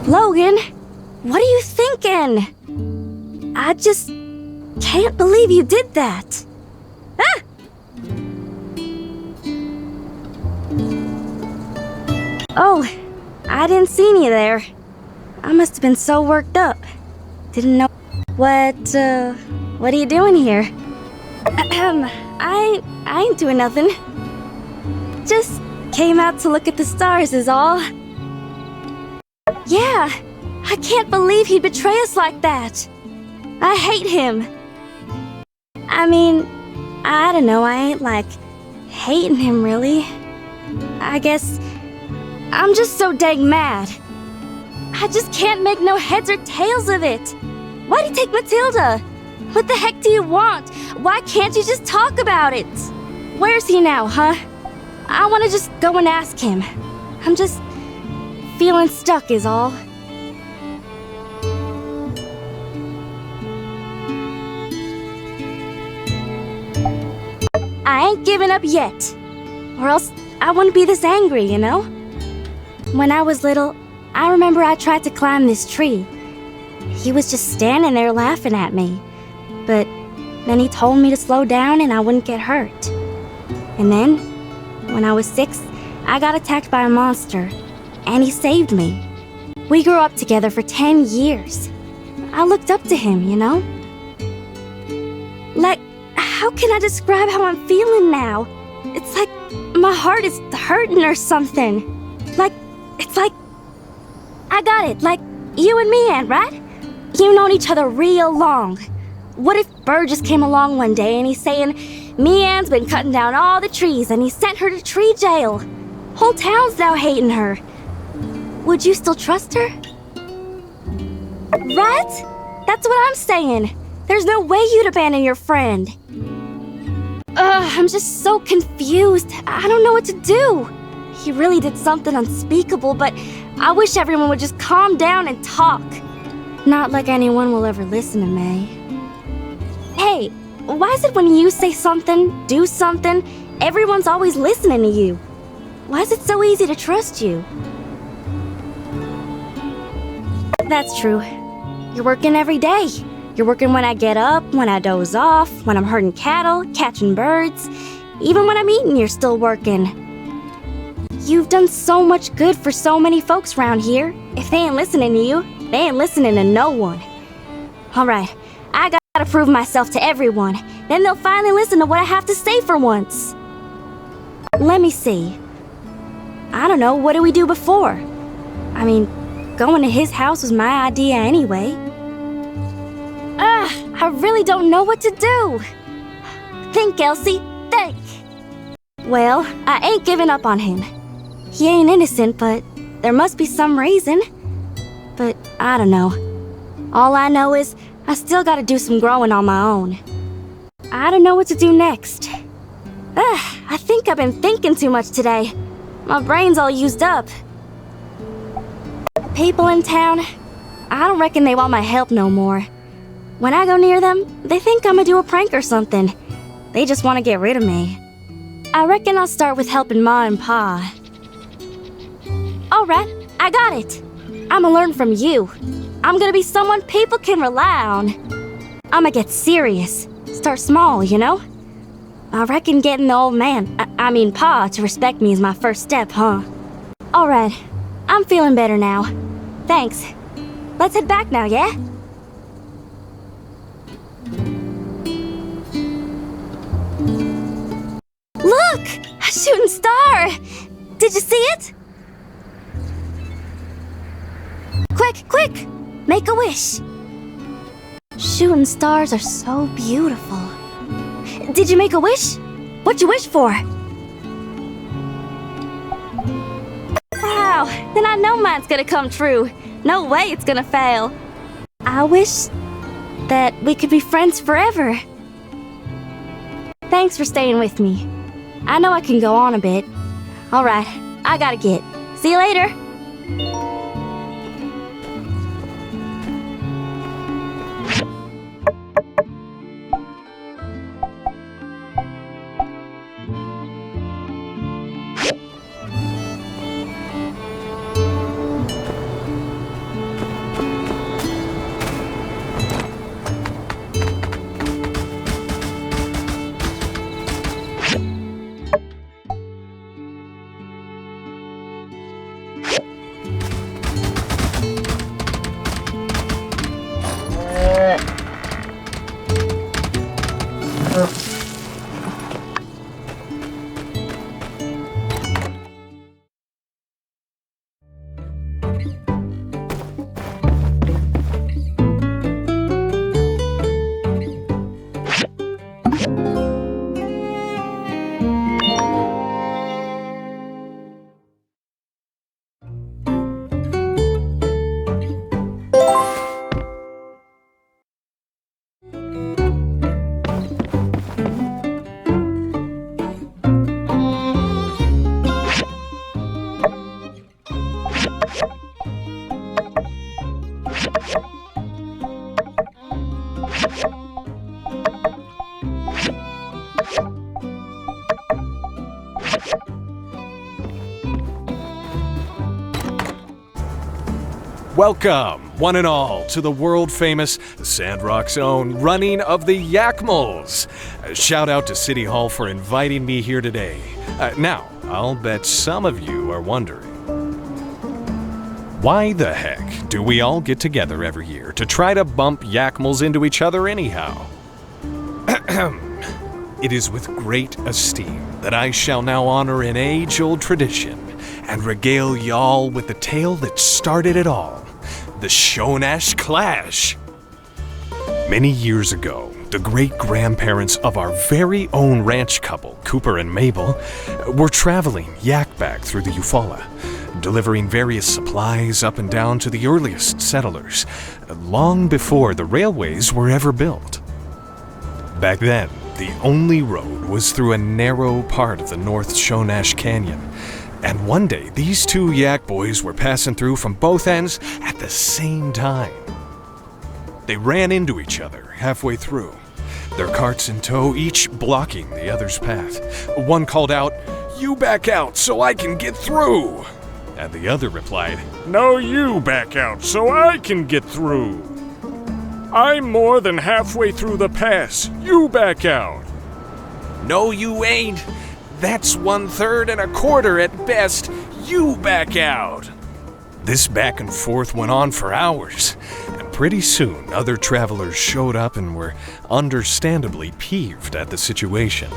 Logan, what are you thinking? I just can't believe you did that. Ah! Oh, I didn't see you there. I must have been so worked up. Didn't know. What are you doing here? I ain't doing nothing. Just came out to look at the stars is all. Yeah, I can't believe he'd betray us like that. I hate him. I mean, I don't know, I ain't like hating him really. I guess I'm just so dang mad. I just can't make no heads or tails of it. Why'd he take Matilda? What the heck do you want? Why can't you just talk about it? Where's he now, huh? I want to just go and ask him. I'm just feeling stuck is all. I ain't giving up yet. Or else I wouldn't be this angry, you know? When I was little, I remember I tried to climb this tree. He was just standing there laughing at me. But then he told me to slow down and I wouldn't get hurt. And then, when I was 6, I got attacked by a monster. And he saved me. We grew up together for 10 years. I looked up to him, you know? Like, how can I describe how I'm feeling now? It's like my heart is hurting or something. It's like... I got it, like you and me, Aunt, right? You've known each other real long. What if Burgess came along one day and he's saying, Me-Ann's been cutting down all the trees and he sent her to tree jail. Whole town's now hating her. Would you still trust her? Right? That's what I'm saying. There's no way you'd abandon your friend. I'm just so confused. I don't know what to do. He really did something unspeakable, but I wish everyone would just calm down and talk. Not like anyone will ever listen to me. Hey, why is it when you say something, do something, everyone's always listening to you? Why is it so easy to trust you? That's true. You're working every day. You're working when I get up, when I doze off, when I'm herding cattle, catching birds. Even when I'm eating, you're still working. You've done so much good for so many folks around here. If they ain't listening to you, they ain't listening to no one. Alright, I gotta prove myself to everyone. Then they'll finally listen to what I have to say for once. Let me see. I don't know, what did we do before? I mean, going to his house was my idea anyway. I really don't know what to do. Think, Elsie, think. Well, I ain't giving up on him. He ain't innocent, but there must be some reason. But I don't know. All I know is I still gotta do some growing on my own. I don't know what to do next. I think I've been thinking too much today. My brain's all used up. People in town, I don't reckon they want my help no more. When I go near them, they think I'ma do a prank or something. They just want to get rid of me. I reckon I'll start with helping Ma and Pa. Alright, I got it. I'ma learn from you. I'm gonna be someone people can rely on. I'ma get serious. Start small, you know? I reckon getting the old man, I mean Pa, to respect me is my first step, huh? Alright, I'm feeling better now. Thanks. Let's head back now, yeah? Look! A shooting star! Did you see it? Quick! Make a wish! Shooting stars are so beautiful. Did you make a wish? What'd you wish for? Wow, then I know mine's gonna come true. No way it's gonna fail. I wish that we could be friends forever. Thanks for staying with me. I know I can go on a bit. Alright, I gotta get. See you later! Welcome, one and all, to the world-famous Sandrock's own running of the Yakmels. Shout out to City Hall for inviting me here today. Now, I'll bet some of you are wondering, why the heck do we all get together every year to try to bump Yakmels into each other anyhow? It is with great esteem that I shall now honor an age-old tradition and regale y'all with the tale that started it all, the Shonash Clash. Many years ago, the great-grandparents of our very own ranch couple, Cooper and Mabel, were traveling yak-back through the Eufaula, delivering various supplies up and down to the earliest settlers, long before the railways were ever built. Back then, the only road was through a narrow part of the North Shonash Canyon, and one day these two yak boys were passing through from both ends at the same time. They ran into each other halfway through, their carts in tow, each blocking the other's path. One called out, "You back out so I can get through!" And the other replied, "No, you back out so I can get through. I'm more than halfway through the pass. You back out." "No, you ain't. That's 1/3 and a quarter at best. You back out." This back and forth went on for hours, and pretty soon other travelers showed up and were understandably peeved at the situation.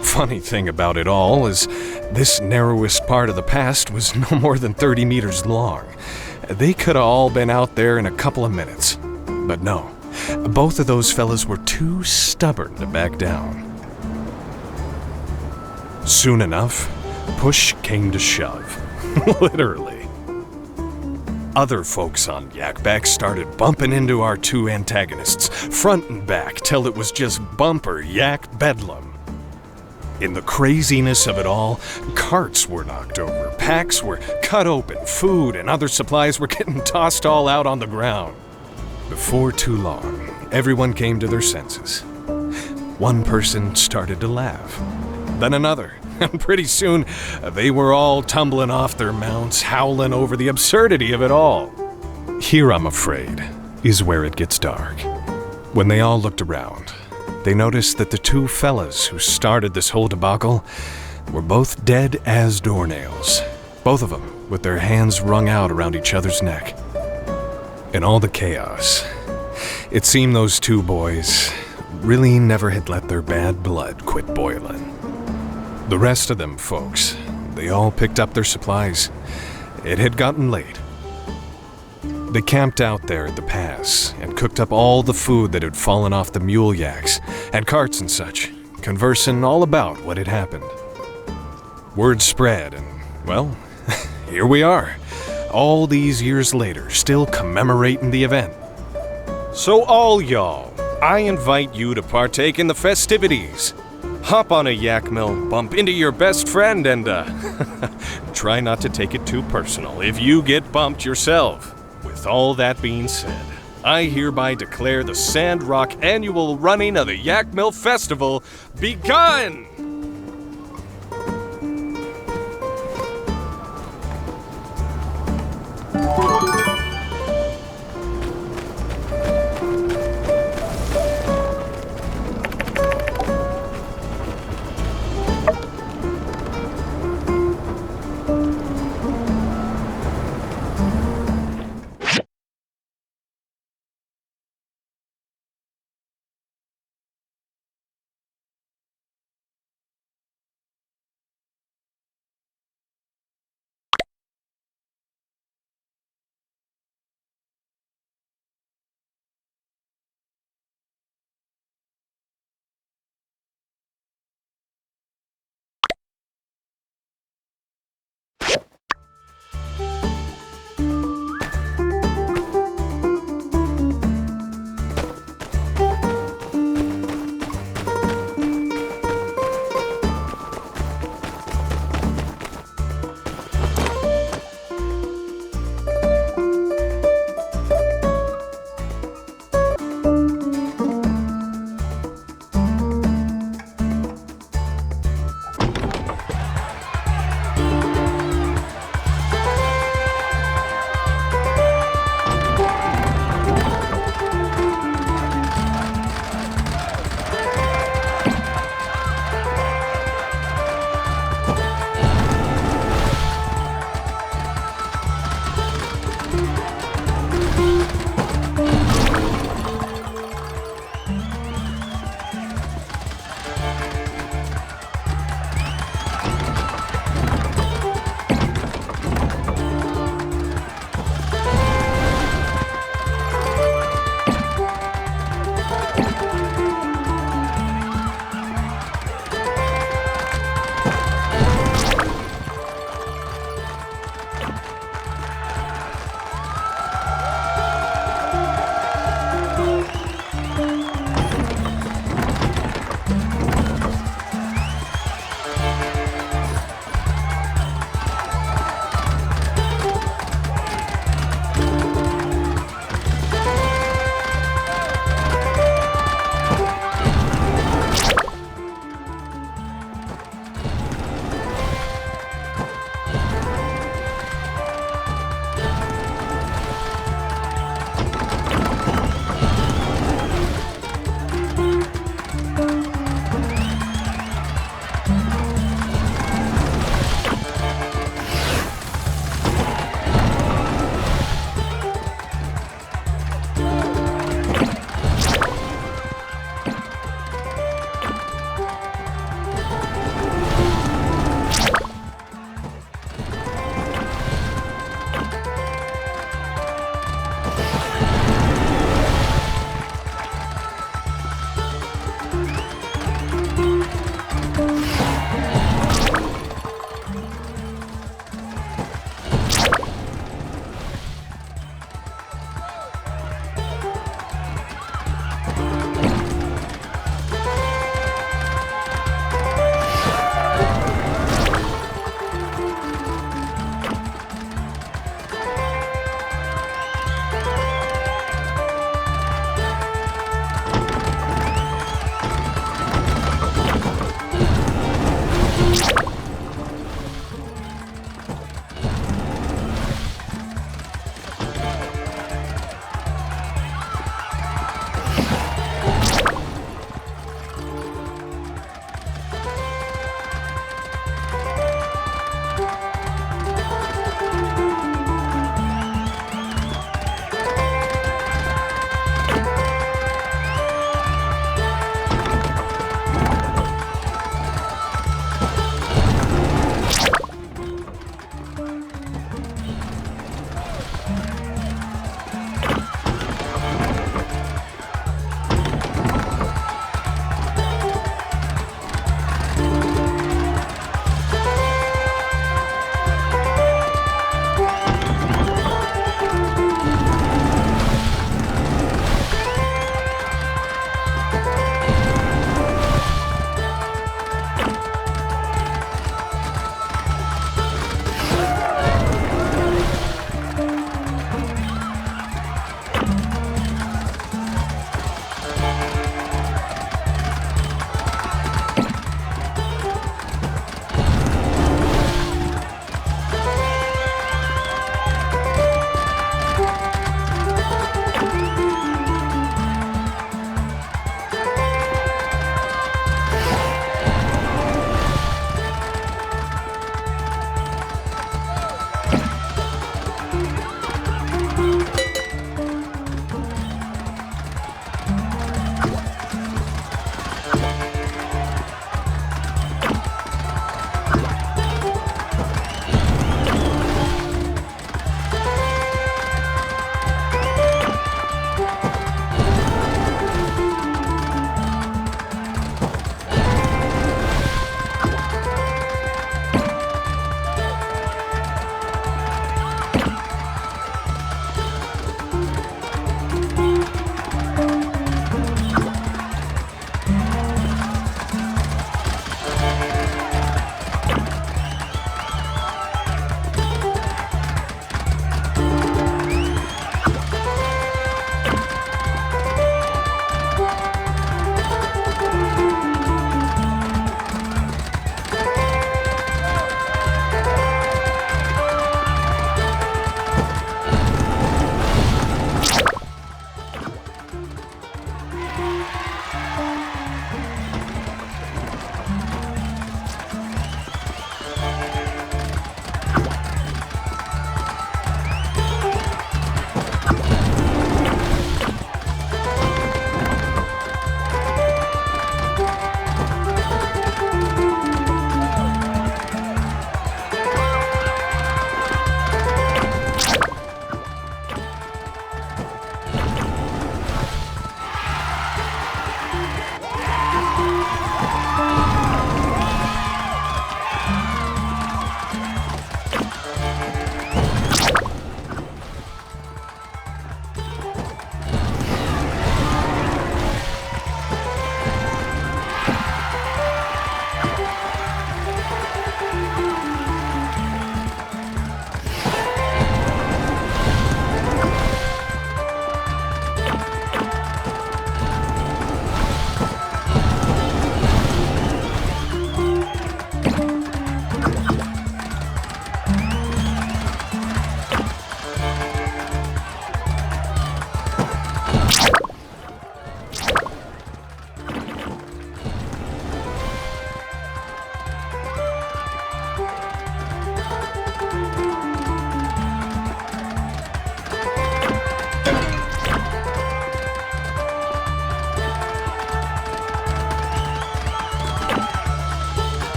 Funny thing about it all is this narrowest part of the pass was no more than 30 meters long. They could have all been out there in a couple of minutes. But no, both of those fellas were too stubborn to back down. Soon enough, push came to shove. Literally. Other folks on Yakback started bumping into our two antagonists, front and back, till it was just bumper yak bedlam. In the craziness of it all, carts were knocked over, packs were cut open, food and other supplies were getting tossed all out on the ground. Before too long, everyone came to their senses. One person started to laugh, then another, and pretty soon they were all tumbling off their mounts, howling over the absurdity of it all. Here, I'm afraid, is where it gets dark. When they all looked around, they noticed that the two fellas who started this whole debacle were both dead as doornails, both of them with their hands wrung out around each other's neck. In all the chaos, it seemed those two boys really never had let their bad blood quit boiling. The rest of them folks, they all picked up their supplies. It had gotten late. They camped out there at the pass and cooked up all the food that had fallen off the mule yaks and carts and such, conversing all about what had happened. Word spread and, well, here we are, all these years later, still commemorating the event. So all y'all, I invite you to partake in the festivities. Hop on a yak mill, bump into your best friend, and try not to take it too personal if you get bumped yourself. With all that being said, I hereby declare the Sandrock annual running of the Yak Mill Festival begun!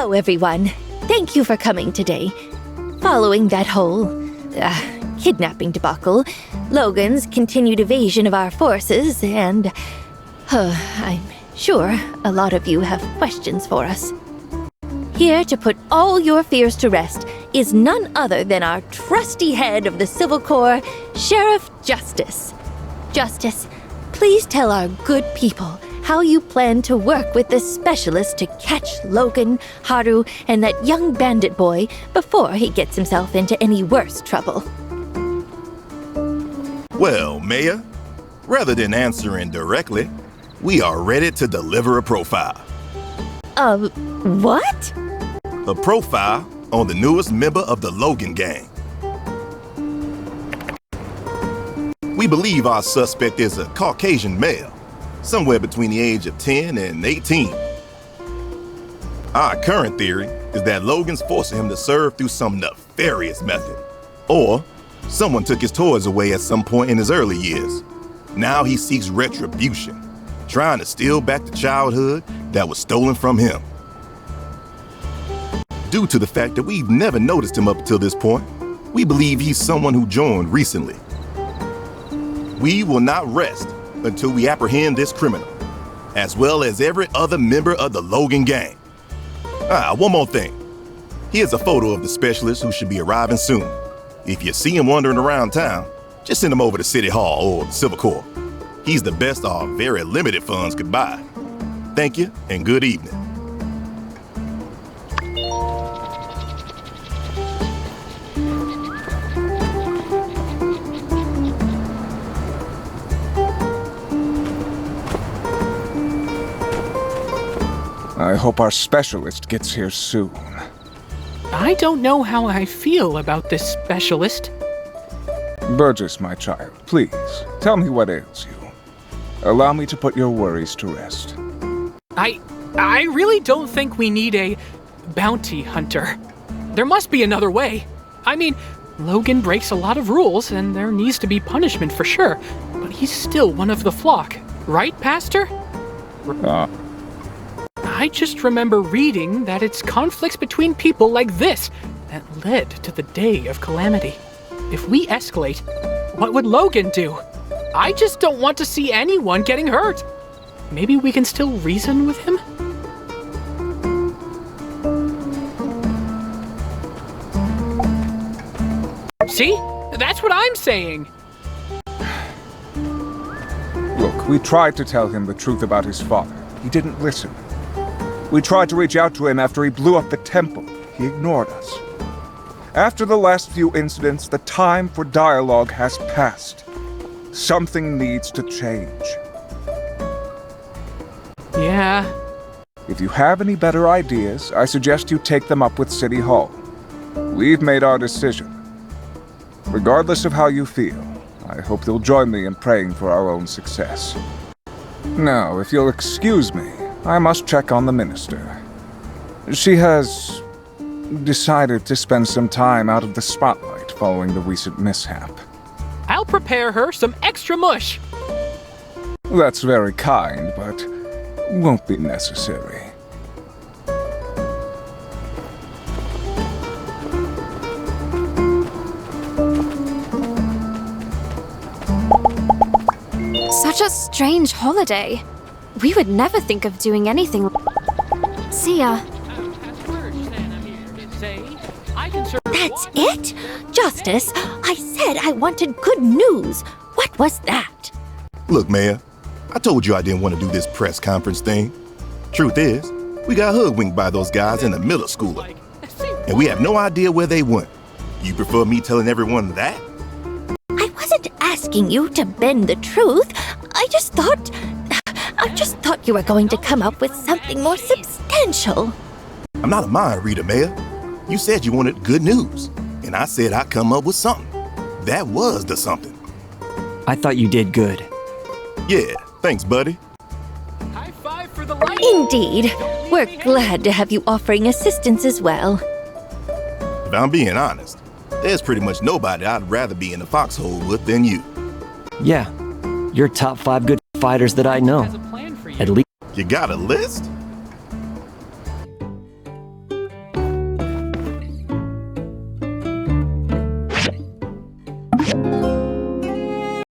Hello, everyone. Thank you for coming today. Following that whole kidnapping debacle, Logan's continued evasion of our forces, and I'm sure a lot of you have questions for us. Here to put all your fears to rest is none other than our trusty head of the Civil Corps, Sheriff Justice. Justice, please tell our good people how you plan to work with the specialist to catch Logan, Haru, and that young bandit boy before he gets himself into any worse trouble. Well, Mayor, rather than answering directly, we are ready to deliver a profile. What? A profile on the newest member of the Logan gang. We believe our suspect is a Caucasian male, somewhere between the age of 10 and 18. Our current theory is that Logan's forcing him to serve through some nefarious method. Or someone took his toys away at some point in his early years. Now he seeks retribution, trying to steal back the childhood that was stolen from him. Due to the fact that we've never noticed him up until this point, we believe he's someone who joined recently. We will not rest until we apprehend this criminal, as well as every other member of the Logan gang. One more thing. Here's a photo of the specialist who should be arriving soon. If you see him wandering around town, just send him over to City Hall or the Civil Corps. He's the best our very limited funds could buy. Thank you and good evening. I hope our specialist gets here soon. I don't know how I feel about this specialist. Burgess, my child, please, tell me what ails you. Allow me to put your worries to rest. I really don't think we need a bounty hunter. There must be another way. I mean, Logan breaks a lot of rules, and there needs to be punishment for sure. But he's still one of the flock, right, Pastor? I just remember reading that it's conflicts between people like this that led to the day of calamity. If we escalate, what would Logan do? I just don't want to see anyone getting hurt. Maybe we can still reason with him? See? That's what I'm saying. Look, we tried to tell him the truth about his father. He didn't listen. We tried to reach out to him after he blew up the temple. He ignored us. After the last few incidents, the time for dialogue has passed. Something needs to change. Yeah. If you have any better ideas, I suggest you take them up with City Hall. We've made our decision. Regardless of how you feel, I hope you'll join me in praying for our own success. Now, if you'll excuse me, I must check on the minister. She has decided to spend some time out of the spotlight following the recent mishap. I'll prepare her some extra mush. That's very kind, but won't be necessary. Such a strange holiday. We would never think of doing anything. See ya. That's it? Justice, I said I wanted good news. What was that? Look, Mayor, I told you I didn't want to do this press conference thing. Truth is, we got hoodwinked by those guys in the middle school. And we have no idea where they went. You prefer me telling everyone that? I wasn't asking you to bend the truth. I just thought you were going to come up with something more substantial. I'm not a mind reader, Mayor. You said you wanted good news, and I said I'd come up with something. That was the something. I thought you did good. Yeah, thanks, buddy. High five for the light. Indeed. We're glad to have you offering assistance as well. If I'm being honest, there's pretty much nobody I'd rather be in the foxhole with than you. Yeah, you're top 5 good fighters that I know. Has a plan for you. At least. You got a list?